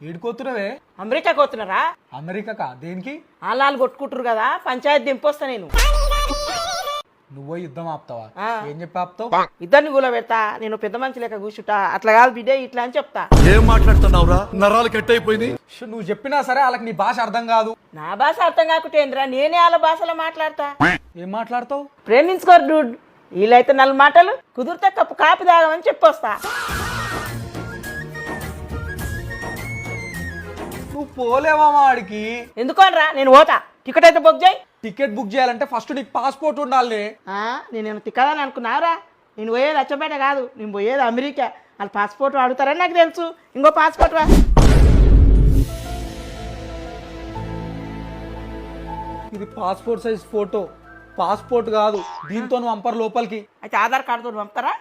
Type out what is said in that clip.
ఏడుకోతున్నవే? America పోతున్నారా? అమెరికాకా? దేనికి? ఆలాలు కొట్టుకుంటారు కదా, పంచాయతీ దింపొస్తా నేను. నువ్వో యుద్ధం ఆపుతావా? ఆ. ఏం చెప్పి ఆపుతావు? ఇద్దరిని కూల పెడతా, నేను పెద్ద మనిషి లెక్క కూర్చుంటా. అట్లా కాదు బిడ్డే, ఇట్లా అని చెప్తా. ఏం మాట్లాడుతున్నావురా? నరాలు కట్ అయిపోయింది. నువ్వు చెప్పినా సరే వాళ్ళకి నీ భాష అర్థం కాదు. నా భాష అర్థం కాకుంటేంద్రా, నేనే వాళ్ళ భాషలో మాట్లాడతా. ఏం మాట్లాడతావు? ప్రేమించుకోరు డూడ్. వీళ్ళైతే 4 మాటలు కుదిరితే కప్పు కాపీ తాగమని చెప్పొస్తా. నువ్వు పోలేవా వాడికి? ఎందుకోనరా, నేను పోతా. టికెట్ అయితే బుక్ చేయి. టికెట్ బుక్ చేయాలంటే ఫస్ట్ నీకు పాస్పోర్ట్ ఉండాలి. నేనేమో తిక్కదని అనుకున్నావురా? నేను పోయేది అచ్చపేట కాదు, నేను పోయేది అమెరికా. వాళ్ళు పాస్పోర్ట్ అడుగుతారని నాకు తెలుసు. ఇంకో పాస్పోర్ట్ రా. ఇది పాస్పోర్ట్ సైజ్ ఫోటో, పాస్పోర్ట్ కాదు. దీంతో నువ్వు పంపరు లోపలికి. అయితే ఆధార్ కార్డుతో పంపుతారా?